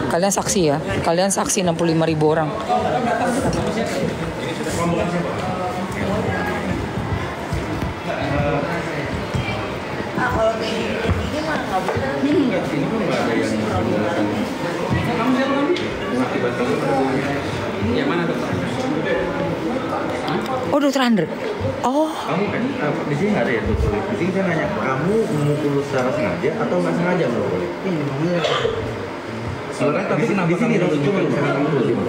Kalian saksi ya. Kalian saksi 65.000 orang. Kalau kayak gini mah nggak boleh. Enggak, sini pun nggak ada yang menggunakan. Kamu siapa kamu? Mengakibatkan yang mana dokter? Oh, dokter Andre. Oh. Kamu kan di sini nggak ada ya dokter? Di sini saya nanya, kamu memukul secara sengaja atau nggak sengaja memukul? Sebenarnya tapi di sini langsung cuma misalkan kamu dulu sini.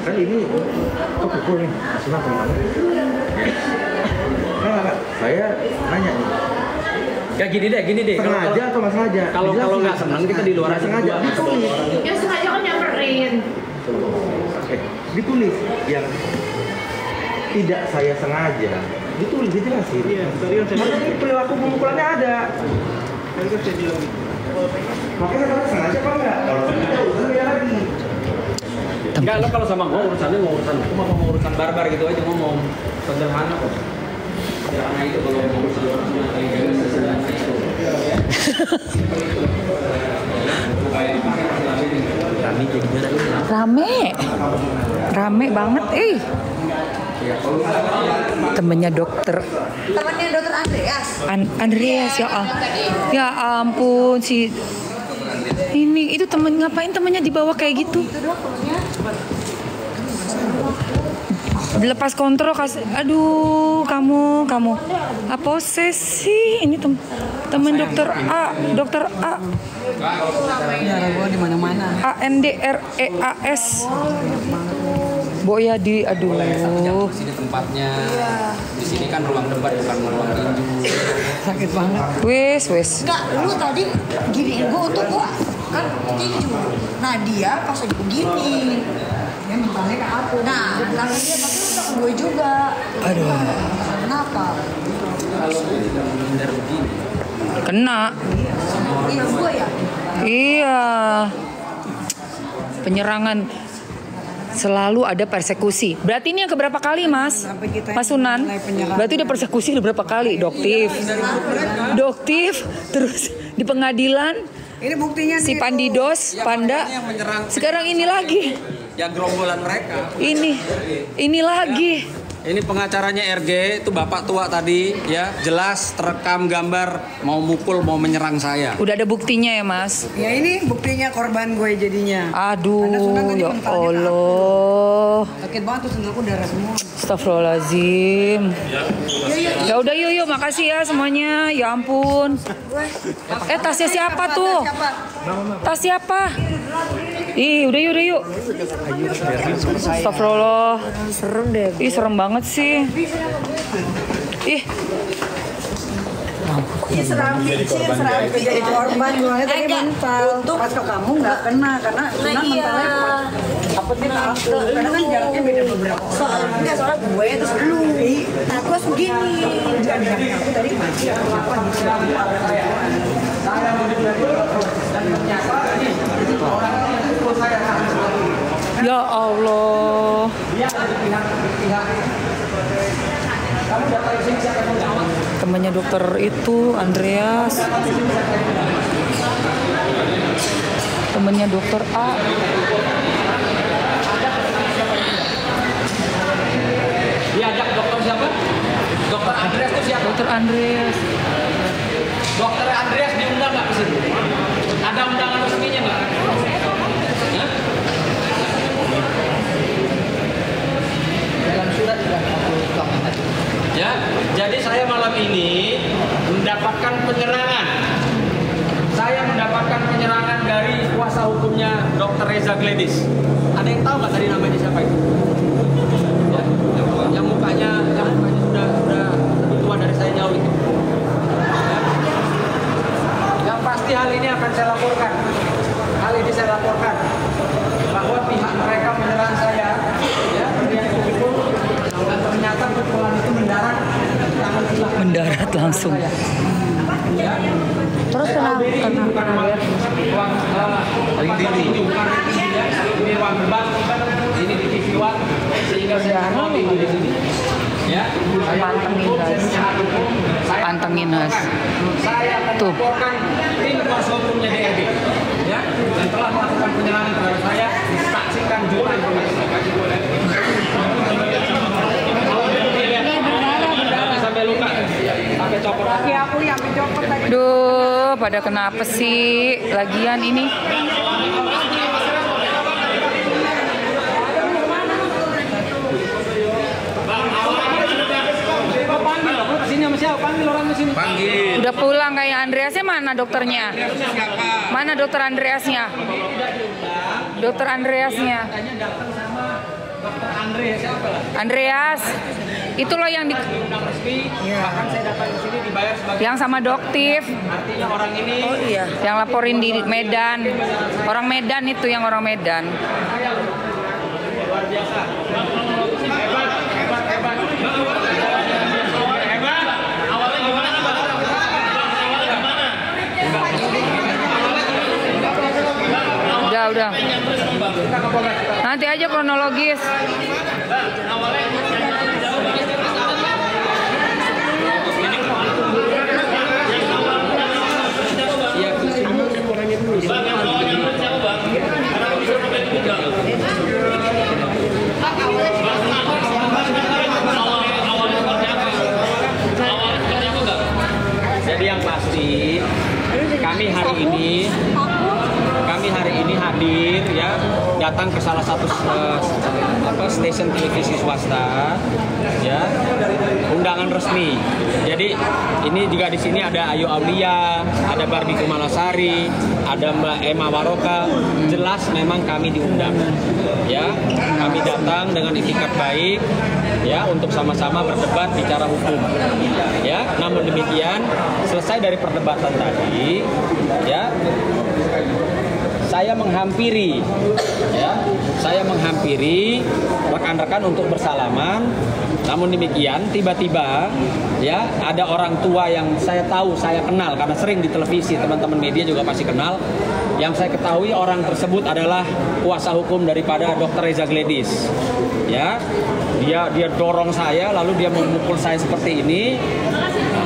Kan ini kok pukul nih? Kenapa kamu? Enggak, saya nanya nih. Ya gini deh. Sengaja atau nggak sengaja? Kalau nggak senang kita di luar aja. Sengaja. Ditulis. Ya sengaja kan nyamperin. Ditulis yang tidak saya sengaja. Ditulis dijelasin. Iya, makanya perilaku pemukulannya ada. Makanya kalau sengaja apa enggak? Kalau tidak urusan beda lagi. Enggak, lo kalau sama gue urusannya mau urusan barbar gitu aja ngomong. Sederhana kok. Sederhana itu kalau mau urusan orang sederhana itu. Rame banget, temennya dokter Andreas. Andreas ya ampun si ini itu ngapain temennya dibawa kayak gitu? Lepas kontrol aduh kamu posesi ini temen dokter A Ya, gua di mana-mana. ANDREAS Boya aduh Di sini tempatnya. Di sini kan ruang debat bukan ruang tinju. Sakit banget. wes Enggak, lu tadi giniin gua untuk gua kan tinju. Nah dia pas lagi begini. Dia mentalnya ke aku. Nah, kalau dia pasti udah ke gue juga. Aduh. Kenapa? Kalau menghindar begini. Kena. Iya gue ya. Iya. Penyerangan selalu ada persekusi. Berarti ini yang keberapa kali, Mas? Mas Sunan. Berarti udah persekusi udah berapa kali? Doktif. Terus di pengadilan. Ini buktinya Si Pandidos, Panda. Sekarang ini lagi. Ya gerombolan mereka. Ini lagi. Ini pengacaranya RG itu bapak tua tadi ya, jelas terekam gambar mau mukul mau menyerang saya. Udah ada buktinya ya, Mas? Ya ini buktinya korban gue jadinya. Aduh, tadi ya mentalnya Allah. Sakit banget tuh sendalku darah semua. Astagfirullahaladzim. Ya udah yuk, makasih ya semuanya. Ya ampun. Tasnya siapa tuh? Tas siapa? Udah yuk. Astagfirullah. Serem deh. Serem banget sih. Seram jadi korban gue tadi mental. Pas ke kamu nggak kena karena mentalnya takutnya ke aku. Karena kan jaraknya beda beberapa orang. Enggak, soalnya gue terus lu. Nah, gue segini. Aku tadi mati. Kenapa gitu? Ya Allah. Temannya dokter itu Andreas. Temannya dokter A. Diajak dokter siapa? Dokter Andreas itu siapa? Dokter Andreas. Dokter Andreas diundang nggak ke sini? Ada undangan resminya nggak? Dalam surat sudah aku tuangkan. Ya, jadi saya malam ini mendapatkan penyerangan. Saya mendapatkan penyerangan dari kuasa hukumnya Dr. Reza Gledis. Ada yang tahu nggak tadi namanya siapa itu? Ya, yang mukanya sudah lebih tua dari saya jauh itu. Yang pasti hal ini akan saya laporkan. Hal ini saya laporkan bahwa pihak mereka menyerang saya, ya, yang itu dan ternyata pukulan itu mendarat tangan sebelah Mendarat langsung. ya. Terus kenapa? Bukan uang paling tinggi. Ini bukan tinggi ya. Ini uang debat. Ini di TV One sehingga saya mau di sini. Ya, Pantengin Mas. Saya akan Tuh. laporkan tim kuasa hukumnya DRG. Ya, dan telah melakukan penyerangan pada kenapa sih? Lagian ini udah pulang kayak Andreasnya. Mana dokternya? Mana dokter Andreasnya? Dokter Andreasnya. Andreas, itu loh yang di yang sama Doktif. Oh iya. Yang laporin di Medan. Orang Medan itu, yang orang Medan. Luar biasa. Hebat. Awalnya gimana, Mbak? Udah. Nanti aja kronologis. Jadi yang pasti kami hari ini hadir ya, datang ke salah satu stasiun televisi swasta ya, undangan resmi. Jadi ini juga di sini ada Ayu Aulia, ada Barbie Kumalasari, ada Mbak Emma Waroka. Jelas memang kami diundang ya, kami datang dengan itikat baik ya, untuk sama-sama berdebat bicara hukum ya. Namun demikian, selesai dari perdebatan tadi ya, saya menghampiri rekan-rekan untuk bersalaman. Namun demikian, tiba-tiba ya ada orang tua yang saya tahu, saya kenal karena sering di televisi, teman-teman media juga pasti kenal. Yang saya ketahui orang tersebut adalah kuasa hukum daripada Dr. Reza Gledis. Ya, dia dorong saya, lalu dia memukul saya seperti ini.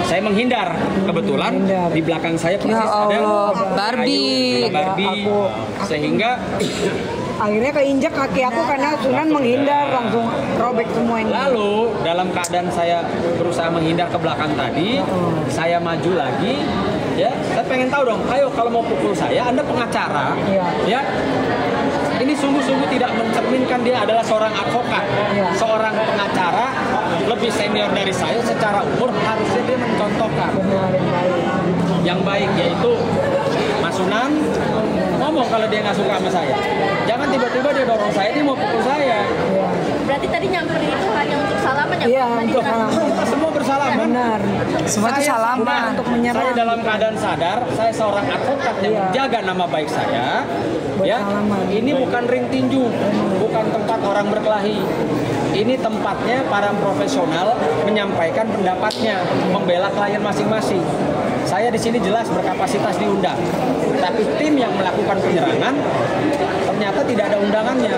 Saya menghindar. Kebetulan di belakang saya persis ada Barbie. Sehingga akhirnya keinjak kaki aku karena Sunan menghindar, langsung robek semua ini. lalu dalam keadaan saya berusaha menghindar ke belakang tadi, saya maju lagi. Ya, saya pengen tahu dong, ayo kalau mau pukul saya, Anda pengacara, ya. Ini sungguh-sungguh tidak mencerminkan dia adalah seorang advokat, seorang pengacara lebih senior dari saya secara umur, harusnya dia mencontohkan yang baik, yaitu Mas Sunan ngomong kalau dia nggak suka sama saya. Jangan tiba-tiba dia dorong saya, dia mau pukul saya. Berarti tadi nyamperin itu hanya untuk salaman ya? Iya, untuk salaman. Kita semua bersalaman. Benar. Semua itu salaman. Untuk menyerang. Saya dalam keadaan sadar, saya seorang advokat yang menjaga nama baik saya. Ya, ini bukan ring tinju, bukan tempat orang berkelahi. Ini tempatnya para profesional menyampaikan pendapatnya, membela klien masing-masing. Saya di sini jelas berkapasitas diundang, tapi tim yang melakukan penyerangan ternyata tidak ada undangannya.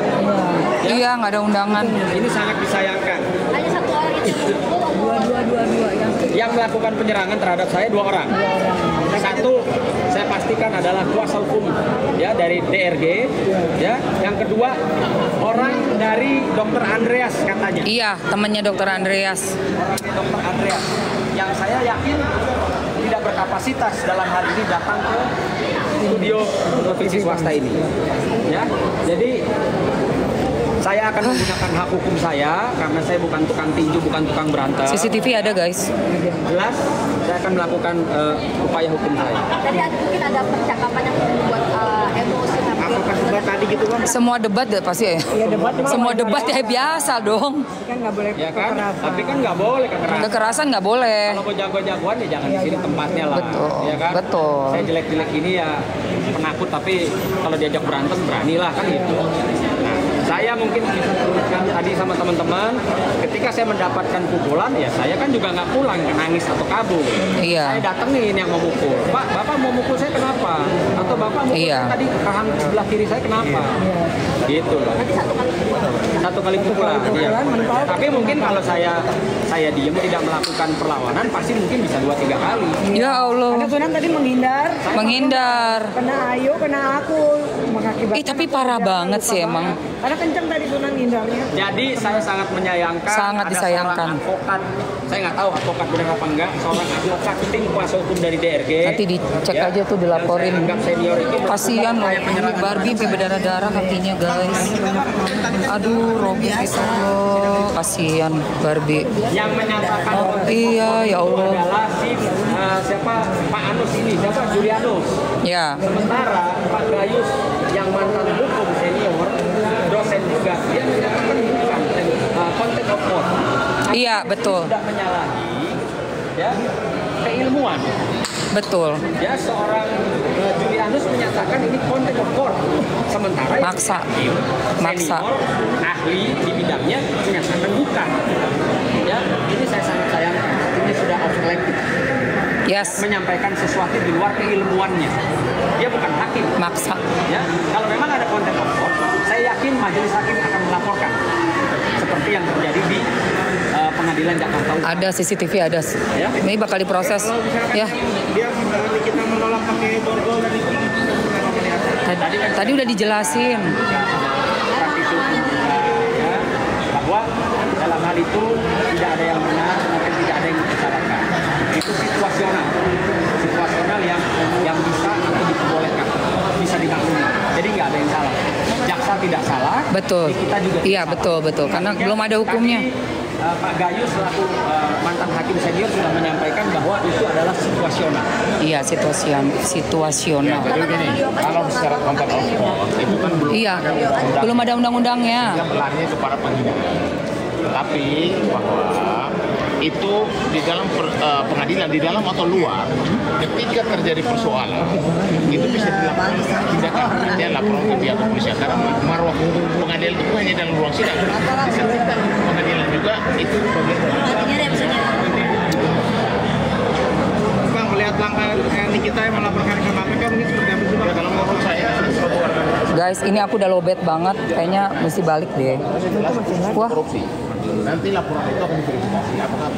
Ya? Iya, nggak ada undangan. Ini sangat disayangkan. Hanya satu orang itu. Dua. Yang melakukan penyerangan terhadap saya 2 orang. Satu saya pastikan adalah kuasa hukum ya dari DRG ya. Yang kedua orang dari Dr. Andreas katanya. Iya, temannya Dokter Andreas. Dr. Andreas yang saya yakin tidak berkapasitas dalam hal ini datang ke studio televisi swasta ini. Ya, jadi saya akan menggunakan hak hukum saya karena saya bukan tukang tinju, bukan tukang berantem. CCTV ada, guys. Jelas, saya akan melakukan upaya hukum saya. Jadi mungkin ada percakapan yang membuat emosi. Apakah debat tadi gitu kan? Semua debat ya pasti ya. Iya, debat. Semua debat ya biasa dong. Kan nggak boleh Ya kan? kekerasan. Tapi kan nggak boleh kekerasan. Kekerasan nggak boleh. Kalau mau jago-jagoan ya jangan di sini tempatnya lah. Betul, Ya kan? betul. Saya jelek-jelek ini ya penakut, tapi kalau diajak berantem beranilah kan gitu. Nah, saya mungkin bisa teruskan tadi sama teman-teman, ketika saya mendapatkan pukulan ya saya kan juga nggak pulang nangis atau kabur. Iya. Saya datengin yang mau mukul. Pak, Bapak mau mukul saya kenapa? Atau Bapak mukul Iya. saya tadi rahang sebelah kiri saya kenapa? Gitu loh. Satu kali pukulan. Iya. Tapi mungkin kalau saya diam tidak melakukan perlawanan, pasti mungkin bisa 2-3 kali. Ya Allah. Karena Sunan tadi menghindar. Menghindar. Kena Ayu, kena aku. Tapi parah banget sih emang. Karena kenceng tadi tuh nindarnya. Jadi saya sangat menyayangkan. Sangat ada disayangkan. seorang advokat, saya nggak tahu advokat benar apa enggak, seorang advokat tim kuasa hukum dari DRG. Nanti dicek aja tuh, dilaporin. Yang saya anggap senior itu Kasihan loh, kayak penyerangan Barbie sampai berdarah-darah kakinya guys. Aduh, Robby gitu loh. Kasihan Barbie. yang menyatakan Iya, ya Allah. adalah si siapa Pak Anus ini, siapa Julianus. Ya, Sementara Pak Gayus yang mantan hukum senior, dosen juga, dia menyatakan bukan content of court. iya betul, Tidak menyalahi ya keilmuan. betul. Ya seorang Julianus menyatakan ini content of court. Sementara yang Maksa. Maksa. senior ahli di bidangnya menyatakan bukan. Ya, ini saya sangat sayangkan. Ini sudah off collective. Yes, Menyampaikan sesuatu di luar keilmuannya. Dia bukan hakim. maksa. Ya, kalau memang ada content of court, saya yakin majelis hakim akan melaporkan seperti yang terjadi di pengadilan Jakarta Utara. Ada CCTV, ada. Ini bakal diproses. Ya. Dia kita menolak pakai borgol dari Tadi udah dijelasin. Praktisi ya, bahwa dalam hal itu tidak ada yang benar, mungkin tidak ada yang disalahkan. Itu situasional yang bisa atau diperbolehkan, bisa dimaklumi. Jadi nggak ada yang salah. Jaksa tidak salah. Betul. Kita juga Iya, tidak betul, salah. betul. Karena Artinya, belum ada hukumnya. tadi, Pak Gayus selaku mantan hakim senior sudah menyampaikan bahwa itu adalah situasional. Iya, situasional. Jadi gini, kalau secara content of court itu kan belum Iya, belum ada undang-undangnya. dia berlarinya kepada penghinaan. Tapi bahwa itu di dalam pengadilan, di dalam atau luar, ketika terjadi persoalan, itu bisa dilakukan tindakan penelitian laporan ke pihak kepolisian. Karena marwah pengadilan itu hanya dalam ruang sidang. Di sekitar pengadilan juga itu bagian Bang, melihat langkah kita yang melaporkan ke KPK mungkin seperti apa sih Bang? kalau menurut saya suatu warga Guys, ini aku udah lowbat banget. Kayaknya mesti balik deh. Wah, korupsi. Nanti laporan itu akan diverifikasi apakah